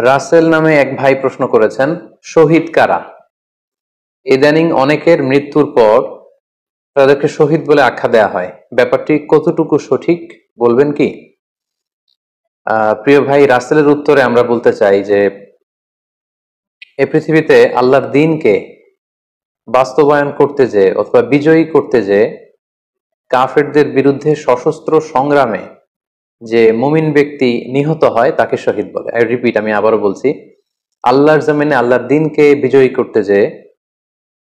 রাসেল নামে এক ভাই প্রশ্ন করেছেন, শহীদ কারা? ইদানিং অনেকের মৃত্যুর পর তাদেরকে শহীদ বলে আখ্যা দেয়া হয়, ব্যাপারটি কতটুকু সঠিক বলবেন কি? প্রিয় ভাই, রাসেলের উত্তরে আমরা বলতে চাই যে এই পৃথিবীতে আল্লাহর দ্বীনকে বাস্তবায়ন করতে যে অথবা বিজয়ী করতে যে কাফেরদের বিরুদ্ধে সশস্ত্র সংগ্রামে যে মুমিন ব্যক্তি নিহত হয় তাকে শহীদ বলে। আই রিপিট, আমি আবারও বলছি, আল্লাহর জমিনে আল্লাহর দ্বীনকে বিজয়ী করতে যে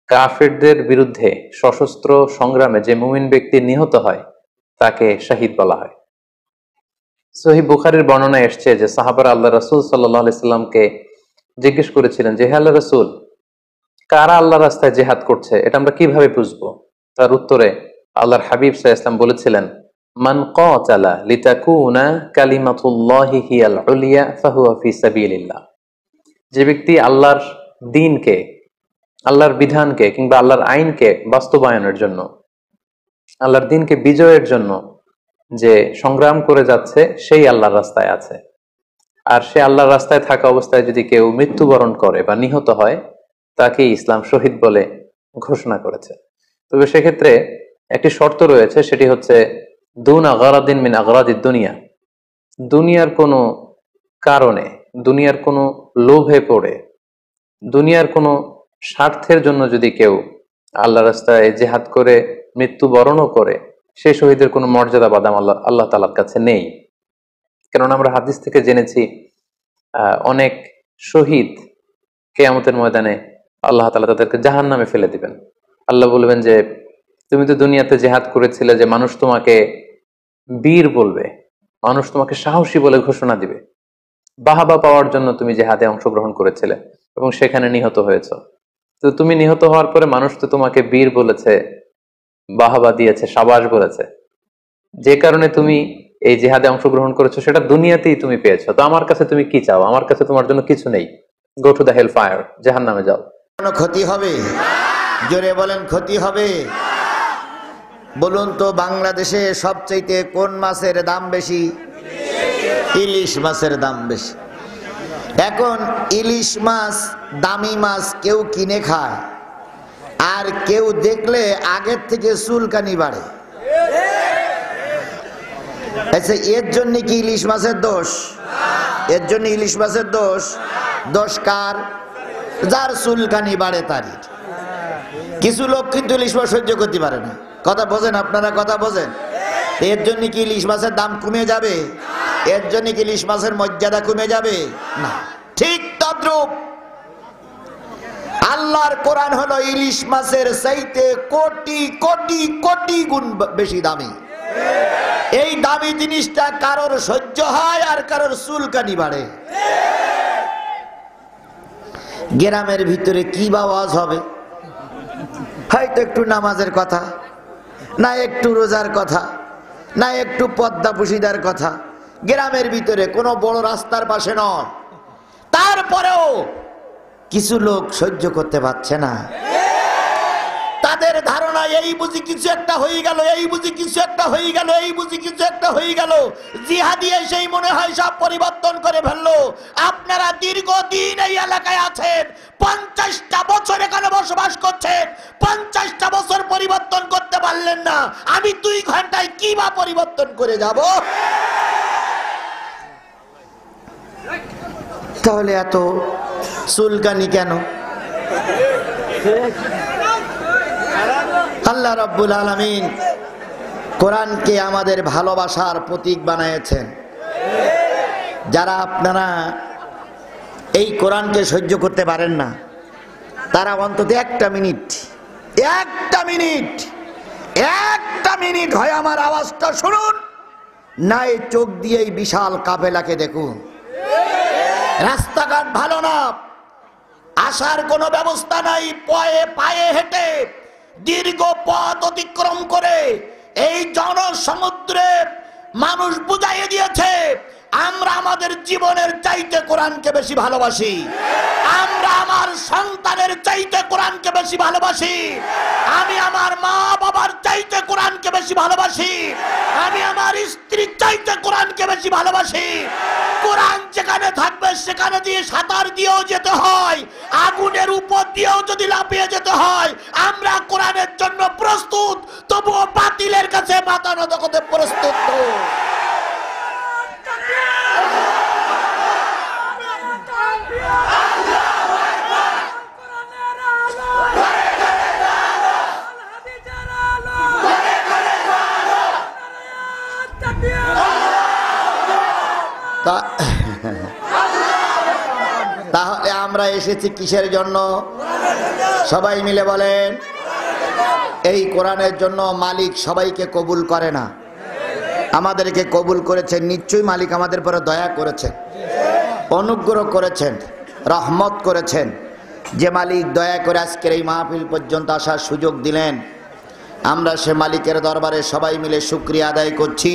কাফেরদের বিরুদ্ধে সশস্ত্র সংগ্রামে যে মুমিন ব্যক্তি নিহত হয় তাকে শহীদ বলা হয়। সহিহ বুখারীর বর্ণনায় এসছে যে সাহাবারা আল্লাহ রাসূল সাল্লাল্লাহু আলাইহি সাল্লামকে জিজ্ঞেস করেছিলেন যে, হে আল্লাহ রাসূল, কারা আল্লাহর রাস্তায় জিহাদ করছে এটা আমরা কিভাবে বুঝবো? তার উত্তরে আল্লাহর হাবিব সাল্লাল্লাহু আলাইহি ওয়াসাল্লাম বলেছিলেন, মান কাতালা লিতাকুনা কালিমাতুল্লাহি হিয়াল উলিয়া ফাহুয়া ফি সাবিলিল্লাহ। যে ব্যক্তি আল্লাহর দ্বীনকে, আল্লাহর বিধানকে কিংবা আল্লাহর আইনকে বাস্তবায়নের জন্য, আল্লাহর দ্বীনকে বিজয়ের জন্য যে সংগ্রাম করে যাচ্ছে সেই আল্লাহর রাস্তায় আছে। আর সে আল্লাহর রাস্তায় থাকা অবস্থায় যদি কেউ মৃত্যুবরণ করে বা নিহত হয় তাকে ইসলাম শহীদ বলে ঘোষণা করেছে। তবে সেক্ষেত্রে একটি শর্ত রয়েছে, সেটি হচ্ছে দুনা গারাদিন মিন আগরাদিদ দুনিয়া। দুনিয়ার কোনো কারণে, দুনিয়ার কোনো লোভে পড়ে, দুনিয়ার কোনো স্বার্থের জন্য যদি কেউ আল্লাহ রাস্তায় জিহাদ করে মৃত্যুবরণও করে, সেই শহীদের কোনো মর্যাদা বাদাম আল্লাহ তাআলার কাছে নেই। কারণ আমরা হাদিস থেকে জেনেছি অনেক শহীদ কিয়ামতের ময়দানে আল্লাহ তাআলা তাদেরকে জাহান্নামে ফেলে দিবেন। আল্লাহ বলবেন যে তুমি তো দুনিয়াতে জিহাদ করেছিলে, যে মানুষ তোমাকে বীর বলবে, মানুষ তোমাকে সাহসী বলে ঘোষণা দিবে, বাহাবা পাওয়ার জন্য তুমি জিহাদে অংশগ্রহণ করেছিলে এবং সেখানে নিহত হয়েছ। তো তুমি নিহত হওয়ার পরে মানুষ তো তোমাকে বীর বলেছে, বাহাবা দিয়েছে, সাবাস বলেছে, যে কারণে তুমি এই জিহাদে অংশগ্রহণ করেছো সেটা দুনিয়াতেই তুমি পেয়েছো। তো আমার কাছে তুমি কি চাও? আমার কাছে তোমার জন্য কিছু নেই। Go to the hell fire, জাহান্নামে যাও। কোনো ক্ষতি হবে? জোরে বলেন, ক্ষতি হবে? বলুন তো, বাংলাদেশে সবচাইতে কোন মাছের দাম বেশি? ইলিশ মাছের দাম বেশি। এখন ইলিশ মাছ দামি মাছ, কেউ কিনে খায়, আর কেউ দেখলে আগের থেকে চুলকানি বাড়ে। আচ্ছা, এর জন্য কি ইলিশ মাছের দোষ? এর জন্য ইলিশ মাছের দোষ? দোষ কার? যার চুলকানি বাড়ে তারই। কিছু লোক কিন্তু ইলিশ মাছ সহ্য করতে পারে না। কথা বোঝেন আপনারা? কথা বোঝেন? এর জন্য কি ইলিশ মাছের দাম কমে যাবে? এর জন্য কি ইলিশ মাছের মর্যাদা কমে যাবে? না। ঠিক তদ্রূপ আল্লাহর কোরআন হলো ইলিশ মাছের চাইতে কোটি কোটি কোটি গুণ বেশি দামি। এই দামি জিনিসটা কারোর সহ্য হয় আর কারোর চুলকানি বাড়ে। গ্রামের ভিতরে কি বা ওয়াজ হবে? হয়তো একটু নামাজের কথা, না একটু রোজার কথা, না একটু পদ্মা পুশিদার কথা। গ্রামের ভিতরে কোনো বড় রাস্তার পাশে নয়, তারপরেও কিছু লোক সহ্য করতে পারছে না। তাদের ধারণা এই বুঝি কিছু একটা হয়ে গেল, এই বুঝি কিছু একটা হয়ে গেল, এই বুঝি কিছু একটা হয়ে গেল। জিহাদি এসেই মনে হয় সব পরিবর্তন করে ফেললো। আপনারা দীর্ঘদিন এই এলাকায় আছেন, 50টা বছর এখানে বসবাস করছেন, 50টা বছর পরিবর্তন করতে পারলেন না। আমি 2 ঘন্টায় কি বা পরিবর্তন করে যাব? তাহলে এত চুলকানি কেন? আল্লাহ রাব্বুল আলামিন কোরআনকে আমাদের ভালোবাসার প্রতীক বানিয়েছেন। যারা আপনারা এই কোরআনকে সহ্য করতে পারেন না, তারা অন্তত একটা মিনিট হয় আমার আওয়াজটা শুনুন, নাই চোখ দিয়ে এই বিশাল কাফেলাকে দেখুন। রাস্তাঘাট ভালো না, আসার কোনো ব্যবস্থা নাই, পায়ে হেঁটে দীর্ঘ পথ অতিক্রম করে এই জনসমুদ্রে মানুষ বুঝাইয়ে দিয়েছে আমরা আমাদের জীবনের চাইতে কোরআনকে বেশি ভালোবাসি, আমরা আমার সন্তানের চাইতে কোরআনকে বেশি ভালোবাসি, আমি আমার মা বাবার চাইতে কোরআনকে বেশি ভালোবাসি, আমি আমার স্ত্রীর চাইতে কোরআনকে বেশি ভালোবাসি। কোরআন যেখানে থাকবে সেখানে দিয়ে সাঁতার দিয়েও যেতে হয়, আগুনের উপর দিয়েও যদি লাফিয়ে যেতে হয়, আমরা কোরআনের জন্য প্রস্তুত, তবুও বাতিলের কাছে মাথা নত করতে প্রস্তুত নই। তাহলে আমরা এসেছি কিসের জন্য? সবাই মিলে বলেন। এই কোরআনের জন্য। মালিক সবাইকে কবুল করে না, আমাদেরকে কবুল করেছেন। নিশ্চয়ই মালিক আমাদের পরে দয়া করেছেন, অনুগ্রহ করেছেন, রহমত করেছেন। যে মালিক দয়া করে আজকের এই মাহফিল পর্যন্ত আসার সুযোগ দিলেন, আমরা সে মালিকের দরবারে সবাই মিলে শুকরিয়া আদায় করছি।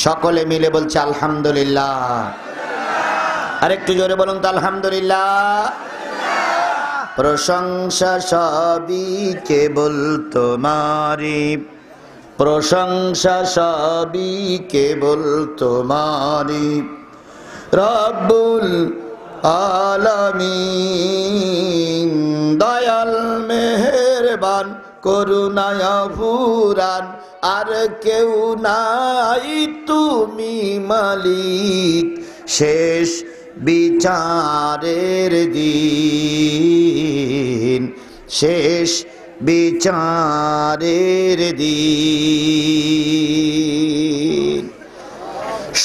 সকলে মিলে বলছি আলহামদুলিল্লাহ। আরেকটু জোরে বলুন তো আলহামদুলিল্লাহ। প্রশংসা সবই কেবল তোমারি, প্রশংসা সবই কেবল তোমারি, রব্বুল আলামিন। দয়াল মেহেরবান করুণায় ফুরান, আর কেউ নাই তুমি মালিক। শেষ বিচারের দিন, শেষ বিচারের দিন।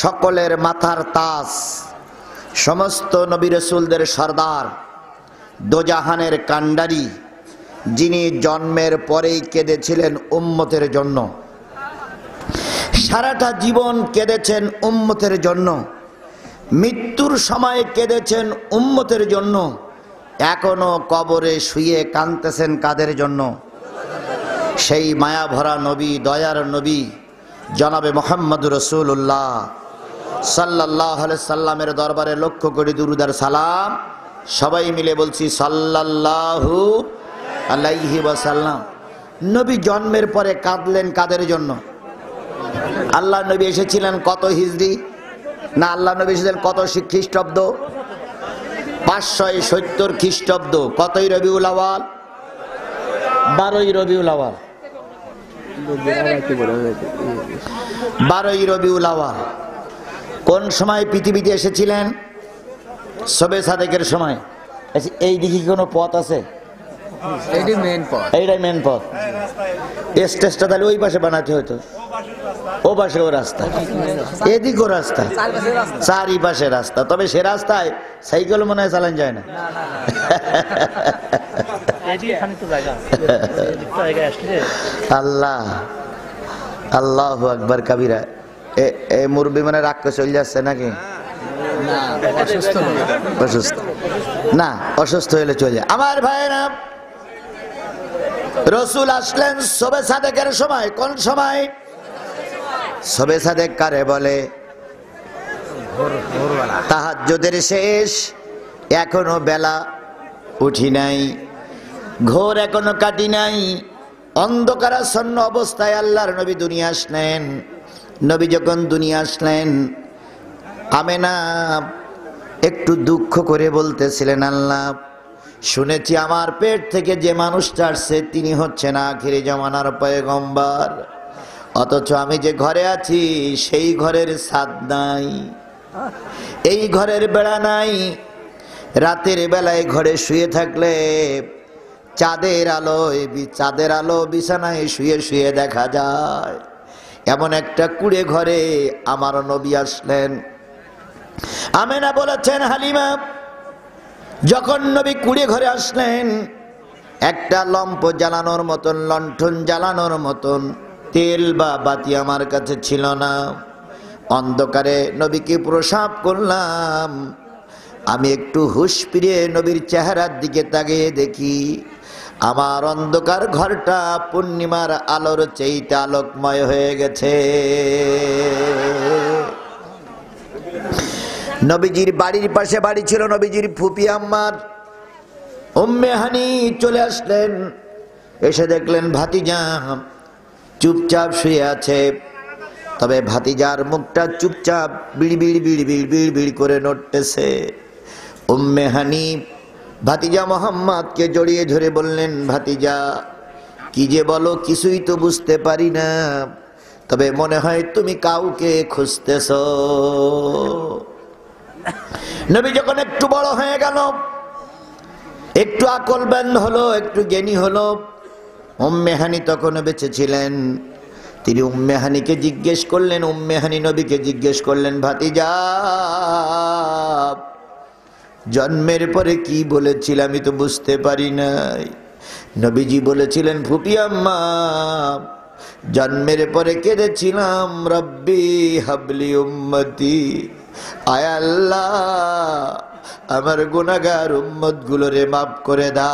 সকলের মাথার তাজ, সমস্ত নবী রাসূলদের সরদার, দোজাহানের কান্ডারি, যিনি জন্মের পরেই কেঁদেছিলেন উম্মতের জন্য, সারাটা জীবন কেঁদেছেন উম্মতের জন্য, মৃত্যুর সময় কেঁদেছেন উম্মতের জন্য, এখনো কবরে শুয়ে কাঁদতেছেন কাদের জন্য? সেই মায়া ভরা নবী, দয়ার নবী জনাবে মুহাম্মদুর রাসূলুল্লাহ সাল্লাল্লাহু আলাইহি সাল্লামের দরবারে লক্ষ কোটি দুরূদ আর সালাম। সবাই মিলে বলছি সাল্লাল্লাহু আলাইহি ওয়াসাল্লাম। নবী জন্মের পরে কাঁদলেন কাদের জন্য? আল্লাহ নবী এসেছিলেন কত হিজরি? না, আল্লাহ নবী এসেছিলেন কত খ্রিস্টাব্দ? 570 খ্রিস্টাব্দ। কতই রবিউল আওয়াল? 12ই রবিউল আওয়াল। 12ই রবিউল আওয়াল। কোন সময় পৃথিবীতে এসেছিলেন? শবে সাদেকের সময়। এই দিকে কোনো পথ আছে? এইটাই মেন পথ। এইটাই মেন পথ। স্টেজটা তাহলে ওই পাশে বানাতে হতো, ও পাশে ও রাস্তা, এদিকেও রাস্তা, চারিপাশে রাস্তা। তবে সে রাস্তায় সাইকেল মনে হয় চালান যায় না। আল্লাহ আল্লাহু আকবার কাবীরা। এ মুরব্বি মানে রাগ করে চলে যাচ্ছে নাকি? অসুস্থ না, অসুস্থ হলে চলে যায়। আমার ভাইয়েরা, রসুল আসলেন শবে সাদেকের সময়। কোন সময়? শবে সাদেক কারে বলে? তাহাজ্জুদের শেষ, এখনো বেলা উঠি নাই, ঘোর এখনো কাটি নাই। অন্ধকারাচ্ছন্ন অবস্থায় আল্লাহর নবী দুনিয়া আসলেন। নবী যখন দুনিয়া আসলেন, আমেনা একটু দুঃখ করে বলতেছিলেন, আল্লাহ শুনেছি আমার পেট থেকে যে মানুষটা আসছে তিনি হচ্ছেন আখিরি জামানার পয়গম্বর, অথচ আমি যে ঘরে আছি সেই ঘরের ছাদ নাই, এই ঘরের বেড়া নাই। রাতের বেলায় ঘরে শুয়ে থাকলে চাঁদের আলো বিছানায় শুয়ে শুয়ে দেখা যায়। এমন একটা কুড়ে ঘরে আমার নবী আসলেন। আমেনা বলেছেন, হালিমা যখন নবী কুড়ে ঘরে আসলেন, একটা লম্প জ্বালানোর মতন, লণ্ঠন জ্বালানোর মতন তেল বা বাতি আমার কাছে ছিল না। অন্ধকারে নবীকে প্রসাব করলাম। আমি একটু হুঁশ ফিরে নবীর চেহারার দিকে তাকিয়ে দেখি, আমার অন্ধকার ঘরটা পূর্ণিমার আলোর চাইতে আলোকময় হয়ে গেছে। নবীজির বাড়ির পাশে বাড়ি ছিল নবীজির ফুপি আম্মার, উম্মে হানি চলে আসলেন। এসে দেখলেন ভাতিজা চুপচাপ শুয়ে আছে, তবে ভাতিজার মুখটা চুপচাপ বিড় বিড় বিড় বিড় বিড় বিড় করে নড়তেছে। উম্মে হানি ভাতিজা মোহাম্মদকে জড়িয়ে ধরে বললেন, ভাতিজা কি যে বলো কিছুই তো বুঝতে পারি না, তবে মনে হয় তুমি কাউকে খুঁজতেছ। নবী যখন একটু বড় হয়ে গেল, একটু আকলবান হলো, একটু জ্ঞানী হলো, উম্মে হানি তখন বেঁচে ছিলেন। তিনি উম্মে হানিকে জিজ্ঞেস করলেন, উম্মে হানি নবীকে জিজ্ঞেস করলেন, ভাতিজা জন্মের পরে কি বলেছিল আমি তো বুঝতে পারি নাই। নবীজি বলেছিলেন, ফুপি আম্মা জন্মের পরে কেঁদেছিলাম, রব্বি হাবলি উম্মতি, আয় আল্লাহ আমার গুনাহগার উম্মত গুলোরে মাফ করে দাও।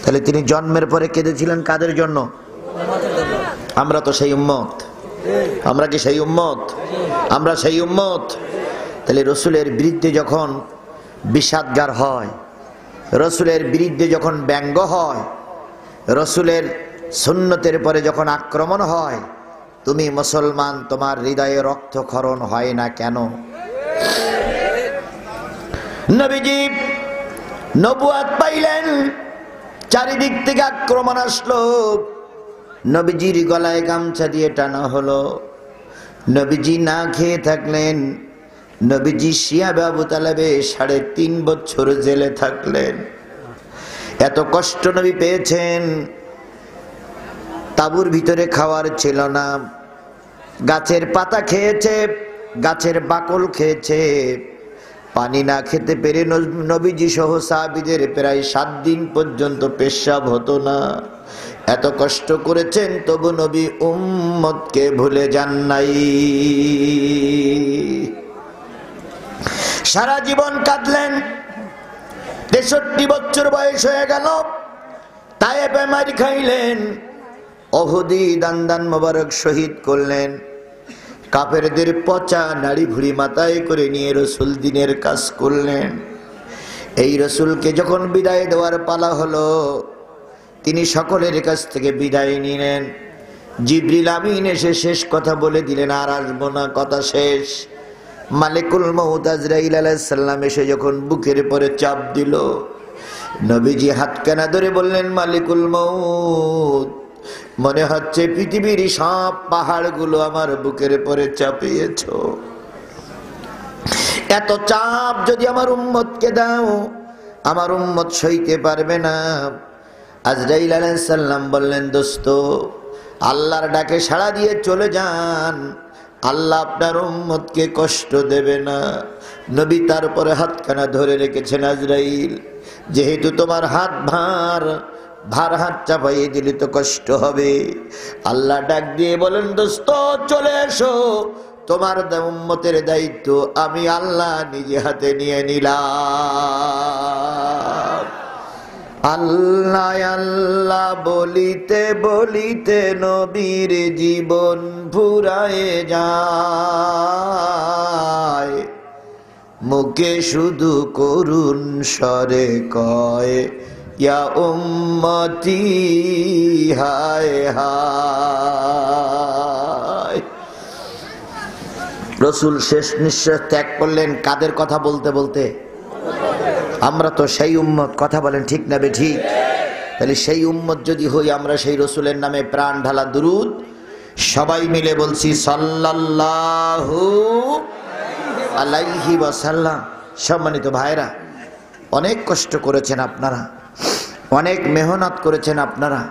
তাহলে তিনি জন্মের পরে কেঁদেছিলেন কাদের জন্য? আমরা তো সেই উম্মত। আমরা কি সেই উম্মত? আমরা সেই উম্মত। তাহলে রসুলের বিরুদ্ধে যখন বিষাদগার হয়, রসুলের বিরুদ্ধে যখন ব্যঙ্গ হয়, রসুলের সুন্নতের পরে যখন আক্রমণ হয়, তুমি মুসলমান তোমার হৃদয়ে রক্তক্ষরণ হয় না কেন? নবীজি নবুয়াত পাইলেন, চারিদিক থেকে আক্রমণ আসলো, নবীজির গলায় গামছা দিয়ে টানা হলো, নবীজি না খেয়ে থাকলেন, নবীজি শিয়াবে আবু তালেবে 3.5 বছর জেলে থাকলেন। এত কষ্ট নবী পেয়েছেন, তাঁবুর ভিতরে খাওয়ার ছিল না, গাছের পাতা খেয়েছে, গাছের বাকল খেয়েছে, পানি না খেতে পেরে নবীজি সহ সাহাবীদের প্রায় 7 দিন পর্যন্ত পেশাব হতো না। এত কষ্ট করেছেন, তবু নবী উম্মতকে ভুলে যান নাই। সারা জীবন কাঁদলেন, 63 বছর বয়স হয়ে গেল, তায়েফে মার খাইলেন, অহুদি দান্দান মোবারক শহীদ করলেন, কাফেরদের পচা নাড়ি ভুড়ি মাথায় করে নিয়ে রসুল দিনের কাজ করলেন। এই রসুলকে যখন বিদায় দেওয়ার পালা হলো, তিনি সকলের কাছ থেকে বিদায় নিলেন। জিবরিল আমিন এসে শেষ কথা বলে দিলেন, আর আসবো না, কথা শেষ। মালিকুল মউত আজরাইল আলাইহিস সালাম এসে যখন বুকের পরে চাপ দিল, নবীজি হাতখানা ধরে বললেন, মালিকুল মউত মনে হচ্ছে পৃথিবীর সব পাহাড়গুলো আমার বুকের পরে চাপিয়েছ, এত চাপ যদি আমার উম্মতকে দাও, আমার উম্মত সইতে পারবে না। আজরাইল আলাইহিস সালাম বললেন, দোস্ত আল্লাহর ডাকে সাড়া দিয়ে চলে যান, আল্লাহ আপনার উম্মতকে কষ্ট দেবে না। নবী তারপরে হাতখানা ধরে রেখেছেন, আজরাইল যেহেতু তোমার হাত ভার হাত চাপাইয়ে দিলে তো কষ্ট হবে। আল্লাহ ডাক দিয়ে বলেন, দোস্ত চলে এসো, তোমার উম্মতের দায়িত্ব আমি আল্লাহ নিজে হাতে নিয়ে নিলাম। আল্লাহ আল্লাহ বলিতে বলিতে নবীর জীবন ফুরায়ে যায়, মুখে শুধু করুণ স্বরে কয়, ইয়া উম্মতি হায় হায়। রসুল শেষ নিঃশ্বাস ত্যাগ করলেন কাদের কথা বলতে বলতে? আমরা তো সেই উম্মত, কথা বলেন ঠিক না বে ঠিক? তাহলে সেই উম্মত যদি হই, আমরা সেই রসুলের নামে প্রাণ ঢালা দুরুদ সবাই মিলে বলছি, সাল্লাল্লাহু আলাইহি ওয়াসাল্লাম। সম্মানিত ভাইরা, অনেক কষ্ট করেছেন আপনারা, অনেক মেহনত করেছেন আপনারা।